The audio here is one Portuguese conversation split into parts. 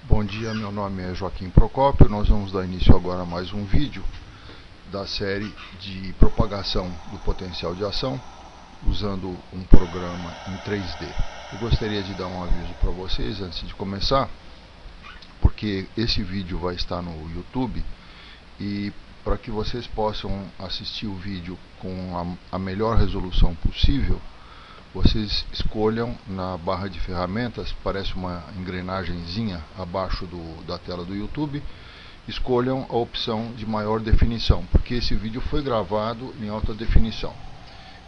Bom dia, meu nome é Joaquim Procópio. Nós vamos dar início agora a mais um vídeo da série de propagação do potencial de ação usando um programa em 3D. Eu gostaria de dar um aviso para vocês antes de começar, porque esse vídeo vai estar no YouTube e para que vocês possam assistir o vídeo com a melhor resolução possível, vocês escolham na barra de ferramentas, parece uma engrenagemzinha abaixo da tela do YouTube, escolham a opção de maior definição, porque esse vídeo foi gravado em alta definição.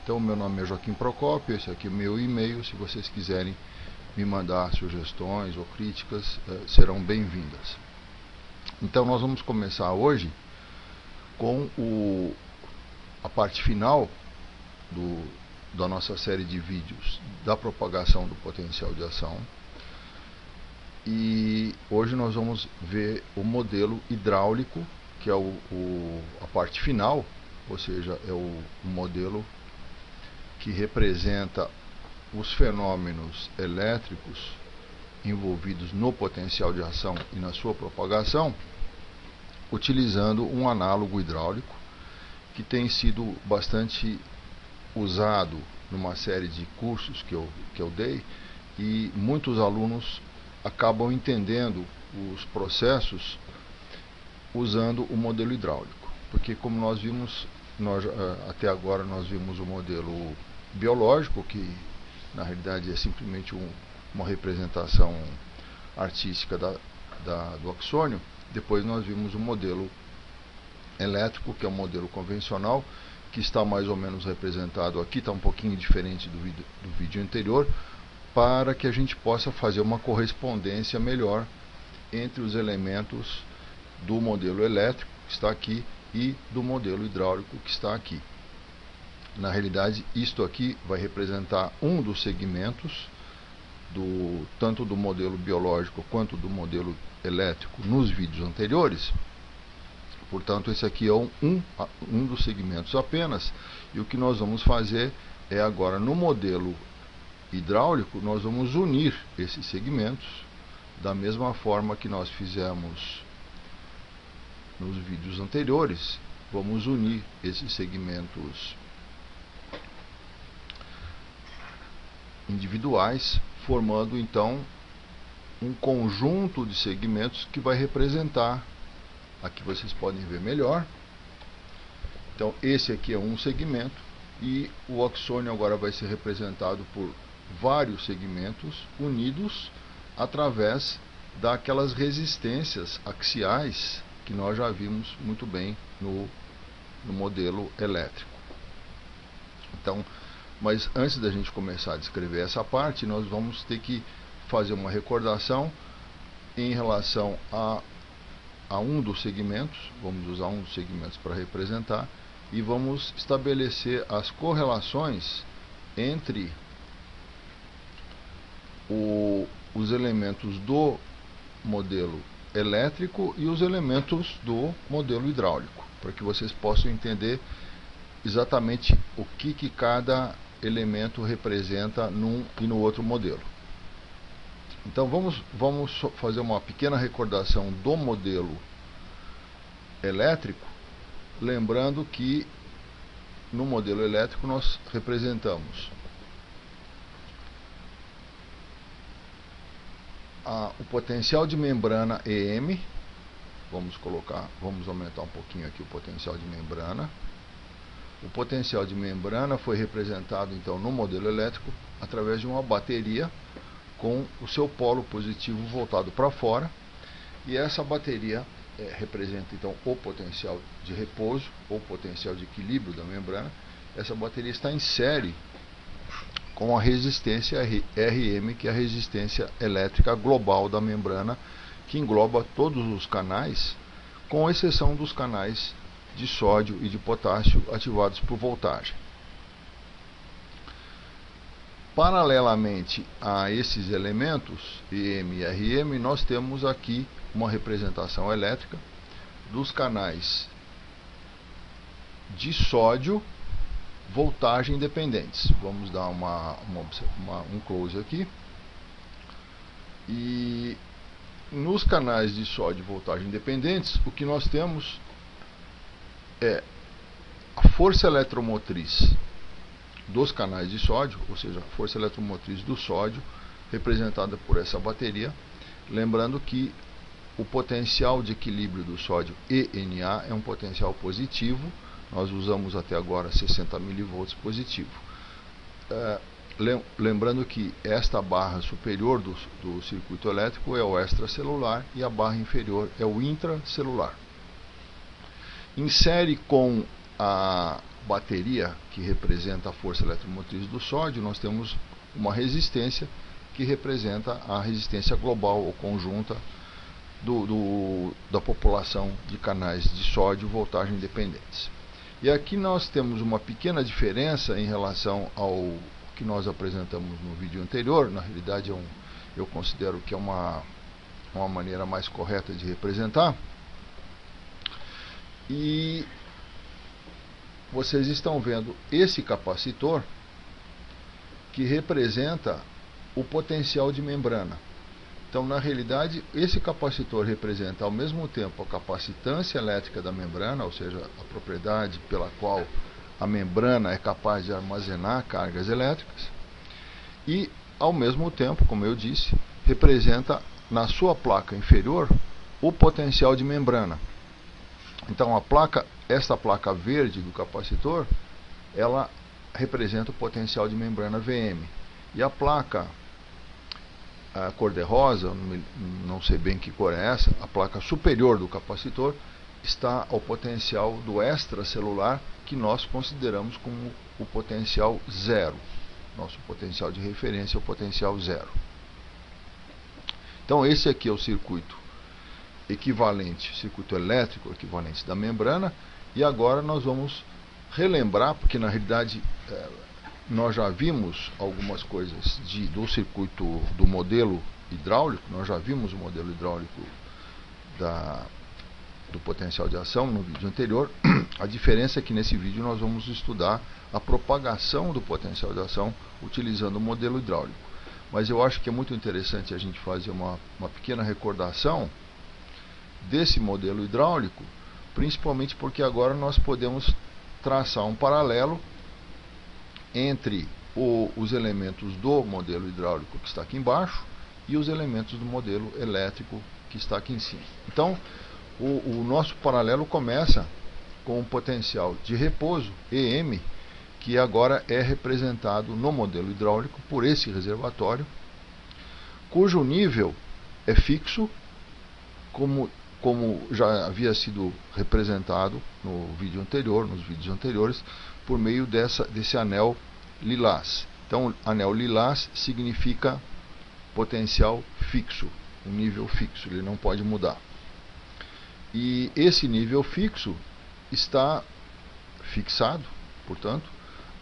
Então, meu nome é Joaquim Procópio, esse aqui é o meu e-mail. Se vocês quiserem me mandar sugestões ou críticas, serão bem-vindas. Então, nós vamos começar hoje com a parte final da nossa série de vídeos da propagação do potencial de ação. E hoje nós vamos ver o modelo hidráulico, que é a parte final, ou seja, é o modelo que representa os fenômenos elétricos envolvidos no potencial de ação e na sua propagação, utilizando um análogo hidráulico que tem sido bastante usado numa série de cursos que eu dei, e muitos alunos acabam entendendo os processos usando o modelo hidráulico, porque como nós vimos, até agora nós vimos o modelo biológico, que na realidade é simplesmente uma representação artística do axônio. Depois nós vimos o modelo elétrico, que é um modelo convencional, que está mais ou menos representado aqui, está um pouquinho diferente do vídeo anterior, para que a gente possa fazer uma correspondência melhor entre os elementos do modelo elétrico, que está aqui, e do modelo hidráulico, que está aqui. Na realidade, isto aqui vai representar um dos segmentos, tanto do modelo biológico quanto do modelo elétrico nos vídeos anteriores. Portanto, esse aqui é um dos segmentos apenas, e o que nós vamos fazer é agora, no modelo hidráulico, nós vamos unir esses segmentos, da mesma forma que nós fizemos nos vídeos anteriores. Vamos unir esses segmentos individuais, formando então um conjunto de segmentos que vai representar. Aqui vocês podem ver melhor. Então, esse aqui é um segmento, e o axônio agora vai ser representado por vários segmentos unidos através daquelas resistências axiais que nós já vimos muito bem no modelo elétrico. Então, mas antes da gente começar a descrever essa parte, nós vamos ter que fazer uma recordação em relação a um dos segmentos. Vamos usar um dos segmentos para representar, e vamos estabelecer as correlações entre os elementos do modelo elétrico e os elementos do modelo hidráulico, para que vocês possam entender exatamente o que cada elemento representa num e no outro modelo. Então vamos fazer uma pequena recordação do modelo elétrico, lembrando que no modelo elétrico nós representamos o potencial de membrana EM. Vamos aumentar um pouquinho aqui o potencial de membrana. O potencial de membrana foi representado então no modelo elétrico através de uma bateria com o seu polo positivo voltado para fora, e essa bateria representa então o potencial de repouso ou potencial de equilíbrio da membrana. Essa bateria está em série com a resistência Rm, que é a resistência elétrica global da membrana, que engloba todos os canais, com exceção dos canais de sódio e de potássio ativados por voltagem. Paralelamente a esses elementos EM e Rm, nós temos aqui uma representação elétrica dos canais de sódio voltagem independentes. Vamos dar um close aqui. E nos canais de sódio e voltagem dependentes, o que nós temos é a força eletromotriz dos canais de sódio, ou seja, a força eletromotriz do sódio, representada por essa bateria. Lembrando que o potencial de equilíbrio do sódio ENA é um potencial positivo. Nós usamos até agora 60 mV positivo. Lembrando que esta barra superior do circuito elétrico é o extracelular e a barra inferior é o intracelular. Em série com a bateria, que representa a força eletromotriz do sódio, nós temos uma resistência que representa a resistência global ou conjunta da população de canais de sódio e voltagem dependentes. E aqui nós temos uma pequena diferença em relação ao que nós apresentamos no vídeo anterior. Na realidade eu considero que é uma maneira mais correta de representar. E vocês estão vendo esse capacitor que representa o potencial de membrana. Então, na realidade, esse capacitor representa ao mesmo tempo a capacitância elétrica da membrana, ou seja, a propriedade pela qual a membrana é capaz de armazenar cargas elétricas, e ao mesmo tempo, como eu disse, representa na sua placa inferior o potencial de membrana. Então, esta placa verde do capacitor, ela representa o potencial de membrana VM. E a placa a cor-de-rosa, não sei bem que cor é essa, a placa superior do capacitor está ao potencial do extracelular, que nós consideramos como o potencial zero. Nosso potencial de referência é o potencial zero. Então esse aqui é o circuito equivalente, circuito elétrico equivalente da membrana. E agora nós vamos relembrar, porque na realidade nós já vimos algumas coisas do circuito do modelo hidráulico. Nós já vimos o modelo hidráulico do potencial de ação no vídeo anterior. A diferença é que nesse vídeo nós vamos estudar a propagação do potencial de ação utilizando o modelo hidráulico. Mas eu acho que é muito interessante a gente fazer uma pequena recordação desse modelo hidráulico, principalmente porque agora nós podemos traçar um paralelo entre os elementos do modelo hidráulico que está aqui embaixo e os elementos do modelo elétrico que está aqui em cima. Então, o nosso paralelo começa com o potencial de repouso, EM, que agora é representado no modelo hidráulico por esse reservatório, cujo nível é fixo, como já havia sido representado no vídeo anterior, nos vídeos anteriores, por meio desse anel lilás. Então, anel lilás significa potencial fixo, um nível fixo, ele não pode mudar. E esse nível fixo está fixado, portanto,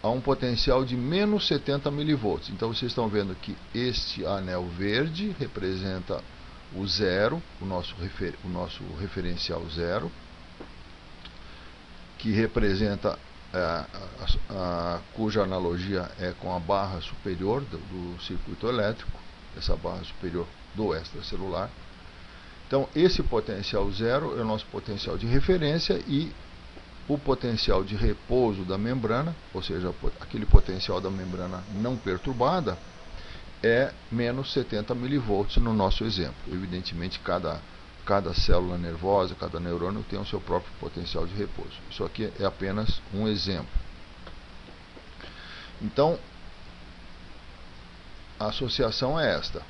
a um potencial de menos 70 mV. Então vocês estão vendo que este anel verde representa o zero, o nosso referencial zero, que representa cuja analogia é com a barra superior do circuito elétrico, essa barra superior do extracelular. Então esse potencial zero é o nosso potencial de referência, e o potencial de repouso da membrana, ou seja, aquele potencial da membrana não perturbada, é menos 70 mV no nosso exemplo. Evidentemente, cada célula nervosa, cada neurônio tem o seu próprio potencial de repouso. Isso aqui é apenas um exemplo. Então, a associação é esta: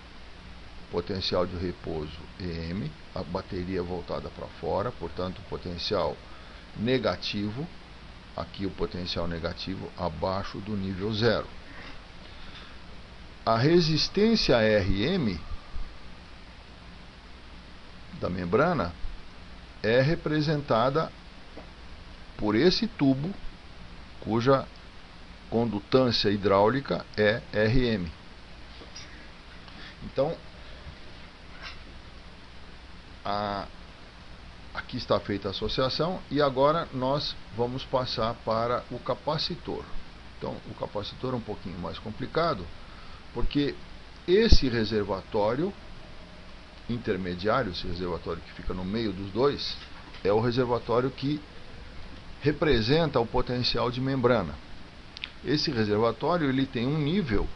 potencial de repouso EM, a bateria voltada para fora, portanto, potencial negativo, aqui o potencial negativo abaixo do nível zero. A resistência RM da membrana é representada por esse tubo, cuja condutância hidráulica é RM. Então, aqui está feita a associação, e agora nós vamos passar para o capacitor. Então, o capacitor é um pouquinho mais complicado, porque esse reservatório intermediário, esse reservatório que fica no meio dos dois, é o reservatório que representa o potencial de membrana. Esse reservatório ele tem um nível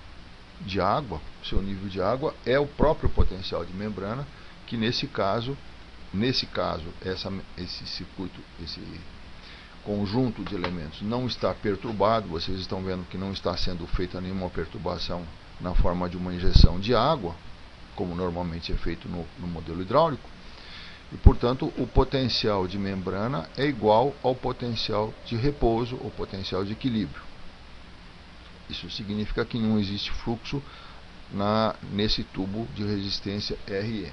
de água, o seu nível de água é o próprio potencial de membrana, que nesse caso, esse circuito, esse conjunto de elementos não está perturbado. Vocês estão vendo que não está sendo feita nenhuma perturbação na forma de uma injeção de água, como normalmente é feito no modelo hidráulico, e portanto o potencial de membrana é igual ao potencial de repouso ou potencial de equilíbrio. Isso significa que não existe fluxo nesse tubo de resistência RM.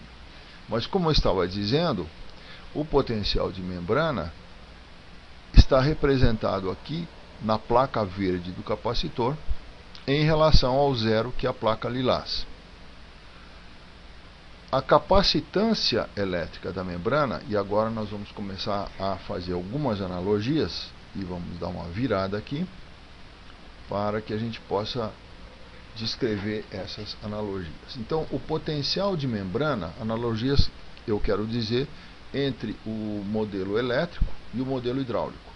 Mas como eu estava dizendo, o potencial de membrana está representado aqui na placa verde do capacitor em relação ao zero, que é a placa lilás. A capacitância elétrica da membrana, e agora nós vamos começar a fazer algumas analogias, e vamos dar uma virada aqui, para que a gente possa descrever essas analogias. Então, o potencial de membrana, analogias eu quero dizer entre o modelo elétrico e o modelo hidráulico.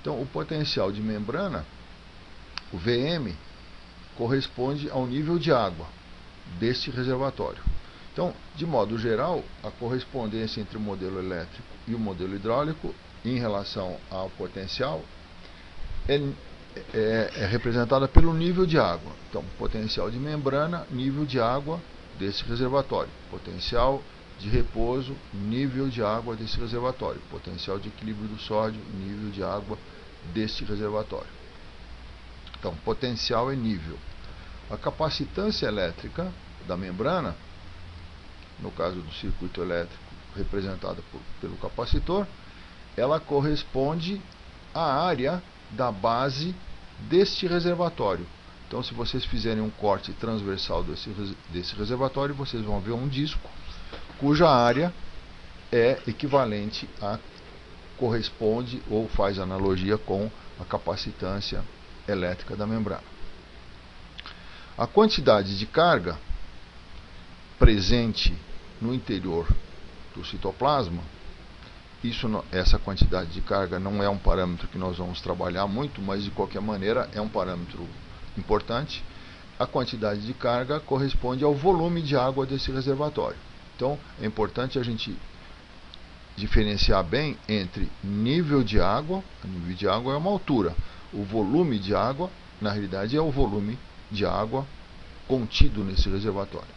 Então, o potencial de membrana, o VM, corresponde ao nível de água deste reservatório. Então, de modo geral, a correspondência entre o modelo elétrico e o modelo hidráulico em relação ao potencial é representada pelo nível de água. Então, potencial de membrana, nível de água desse reservatório. Potencial de repouso, nível de água desse reservatório. Potencial de equilíbrio do sódio, nível de água deste reservatório. Então, potencial é nível. A capacitância elétrica da membrana, no caso do circuito elétrico representada pelo capacitor, ela corresponde à área da base deste reservatório. Então, se vocês fizerem um corte transversal desse reservatório, vocês vão ver um disco cuja área é equivalente corresponde ou faz analogia com a capacitância elétrica da membrana. A quantidade de carga presente no interior do citoplasma, essa quantidade de carga não é um parâmetro que nós vamos trabalhar muito, mas de qualquer maneira é um parâmetro importante. A quantidade de carga corresponde ao volume de água desse reservatório. Então, é importante a gente diferenciar bem entre nível de água. O nível de água é uma altura. O volume de água, na realidade, é o volume de água contido nesse reservatório.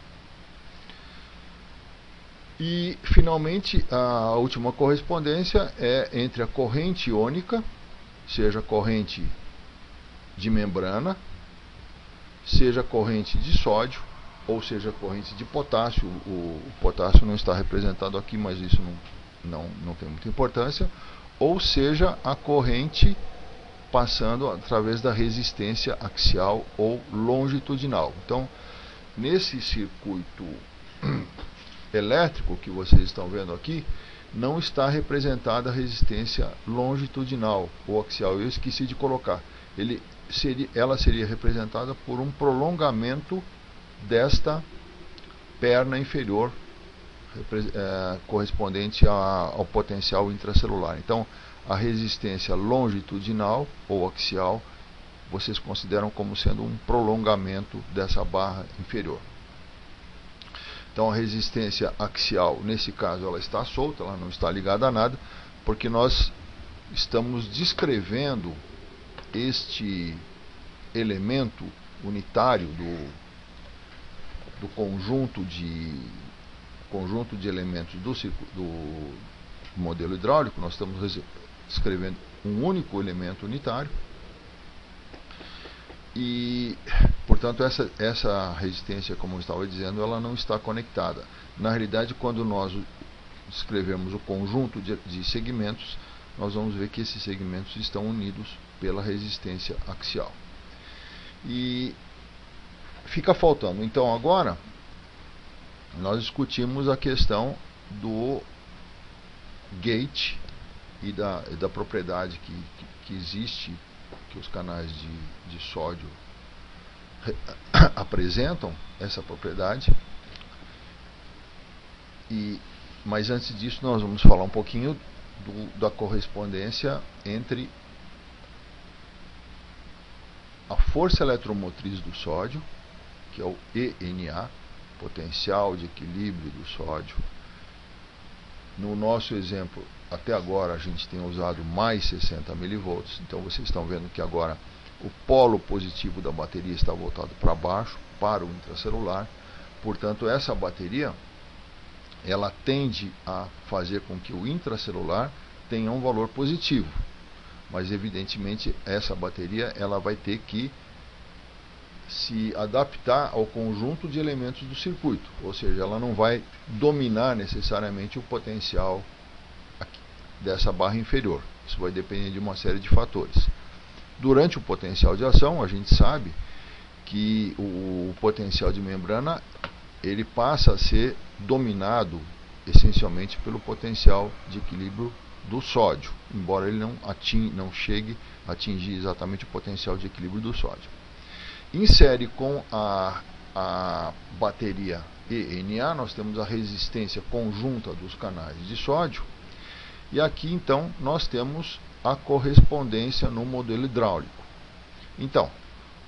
E, finalmente, a última correspondência é entre a corrente iônica, seja corrente de membrana, seja corrente de sódio, ou seja corrente de potássio. O potássio não está representado aqui, mas isso não tem muita importância, ou seja a corrente passando através da resistência axial ou longitudinal. Então, nesse circuito elétrico que vocês estão vendo aqui, não está representada a resistência longitudinal ou axial. Eu esqueci de colocar. Ela seria representada por um prolongamento desta perna inferior correspondente ao potencial intracelular. Então, a resistência longitudinal ou axial vocês consideram como sendo um prolongamento dessa barra inferior. Então, a resistência axial, nesse caso, ela está solta, ela não está ligada a nada, porque nós estamos descrevendo este elemento unitário do conjunto de elementos do modelo hidráulico. Nós estamos descrevendo um único elemento unitário e, portanto, essa resistência, como eu estava dizendo, ela não está conectada. Na realidade, quando nós descrevemos o conjunto de segmentos, nós vamos ver que esses segmentos estão unidos pela resistência axial. E fica faltando, então, agora nós discutimos a questão do gate e da propriedade que existe, que os canais de sódio apresentam, essa propriedade. Mas antes disso nós vamos falar um pouquinho da correspondência entre a força eletromotriz do sódio, que é o ENA, potencial de equilíbrio do sódio. No nosso exemplo, até agora a gente tem usado mais 60 mV, então vocês estão vendo que agora o polo positivo da bateria está voltado para baixo, para o intracelular. Portanto, essa bateria ela tende a fazer com que o intracelular tenha um valor positivo, mas evidentemente essa bateria ela vai ter que se adaptar ao conjunto de elementos do circuito, ou seja, ela não vai dominar necessariamente o potencial dessa barra inferior. Isso vai depender de uma série de fatores. Durante o potencial de ação, a gente sabe que o potencial de membrana ele passa a ser dominado essencialmente pelo potencial de equilíbrio do sódio, embora ele não chegue a atingir exatamente o potencial de equilíbrio do sódio. Em série com a bateria ENA, nós temos a resistência conjunta dos canais de sódio, e aqui então nós temos a correspondência no modelo hidráulico. Então,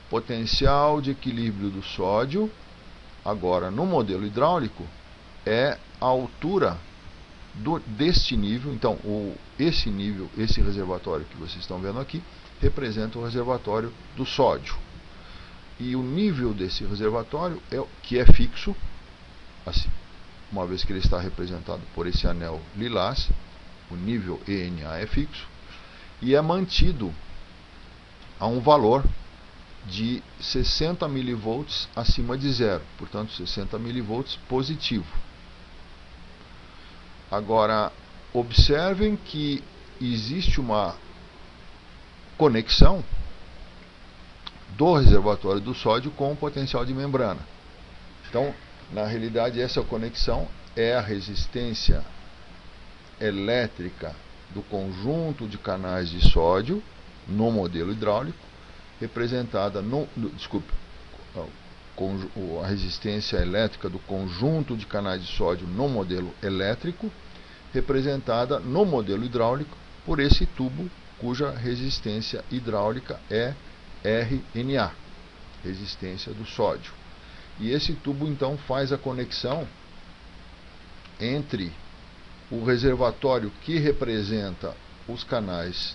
potencial de equilíbrio do sódio, agora no modelo hidráulico, é a altura deste nível. Então, esse nível, esse reservatório que vocês estão vendo aqui, representa o reservatório do sódio. E o nível desse reservatório, que é fixo, assim, uma vez que ele está representado por esse anel lilás, o nível ENA é fixo, e é mantido a um valor de 60 mV acima de zero, portanto 60 mV positivo. Agora, observem que existe uma conexão do reservatório do sódio com o potencial de membrana. Então, na realidade, essa conexão é a resistência elétrica do conjunto de canais de sódio no modelo hidráulico, representada a resistência elétrica do conjunto de canais de sódio no modelo elétrico, representada no modelo hidráulico por esse tubo cuja resistência hidráulica é RNA, resistência do sódio. E esse tubo então faz a conexão entre o reservatório que representa os canais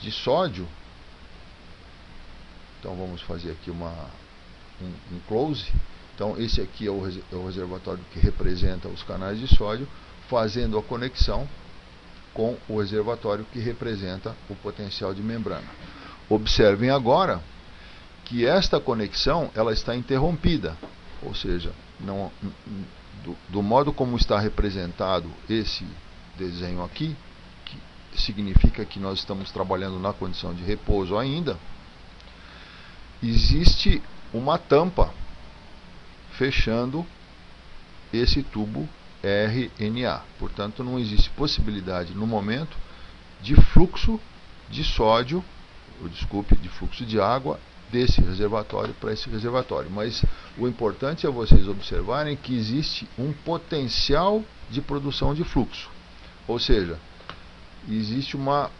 de sódio. Então vamos fazer aqui um close. Então esse aqui é o reservatório que representa os canais de sódio, fazendo a conexão com o reservatório que representa o potencial de membrana. Observem agora que esta conexão ela está interrompida, ou seja, do modo como está representado esse desenho aqui, que significa que nós estamos trabalhando na condição de repouso ainda, existe uma tampa fechando esse tubo RNA. Portanto, não existe possibilidade no momento de fluxo de sódio, de fluxo de água desse reservatório para esse reservatório. Mas o importante é vocês observarem que existe um potencial de produção de fluxo. Ou seja, existe uma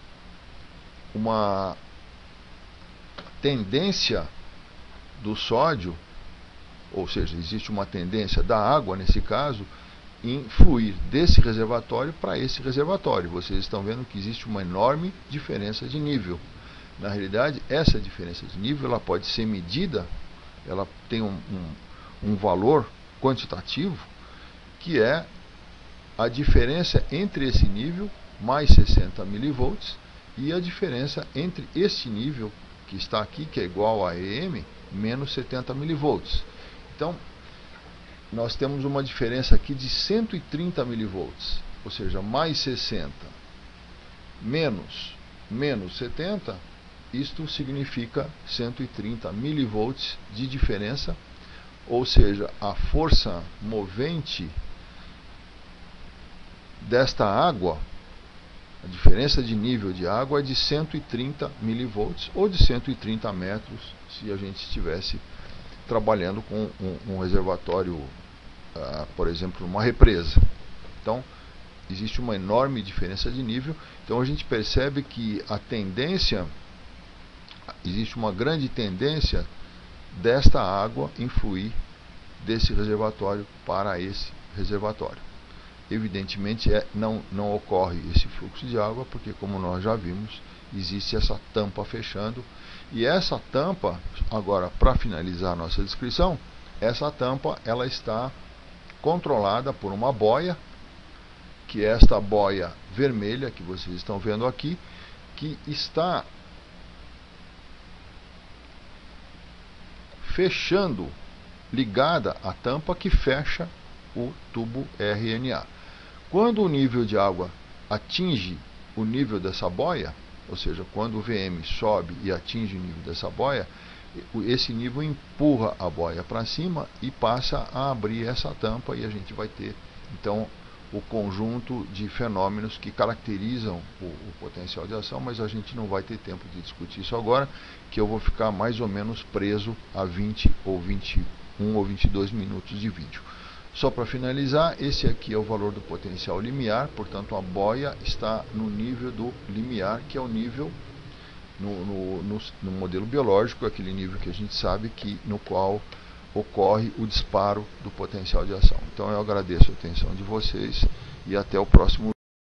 tendência do sódio, ou seja, existe uma tendência da água, nesse caso, em fluir desse reservatório para esse reservatório. Vocês estão vendo que existe uma enorme diferença de nível. Na realidade, essa diferença de nível ela pode ser medida, ela tem um valor quantitativo, que é a diferença entre esse nível, mais 60 mV, e a diferença entre este nível, que está aqui, que é igual a EM, menos 70 mV. Então, nós temos uma diferença aqui de 130 mV, ou seja, mais 60 menos 70, isto significa 130 mV de diferença, ou seja, a força movente desta água, a diferença de nível de água é de 130 mV ou de 130 metros, se a gente estivesse trabalhando com um reservatório por exemplo, uma represa. Então, existe uma enorme diferença de nível. Então, a gente percebe que a tendência, existe uma grande tendência desta água influir desse reservatório para esse reservatório. Evidentemente, não ocorre esse fluxo de água, porque, como nós já vimos, existe essa tampa fechando. E essa tampa, agora, para finalizar a nossa descrição, essa tampa ela está controlada por uma boia, que é esta boia vermelha que vocês estão vendo aqui, que está fechando, ligada à tampa que fecha o tubo RNA. Quando o nível de água atinge o nível dessa boia, ou seja, quando o VM sobe e atinge o nível dessa boia, esse nível empurra a boia para cima e passa a abrir essa tampa, e a gente vai ter então o conjunto de fenômenos que caracterizam o potencial de ação, mas a gente não vai ter tempo de discutir isso agora, que eu vou ficar mais ou menos preso a 20 ou 21 ou 22 minutos de vídeo. Só para finalizar, esse aqui é o valor do potencial limiar, portanto a boia está no nível do limiar, que é o nível no modelo biológico, aquele nível que a gente sabe no qual ocorre o disparo do potencial de ação. Então eu agradeço a atenção de vocês e até o próximo vídeo.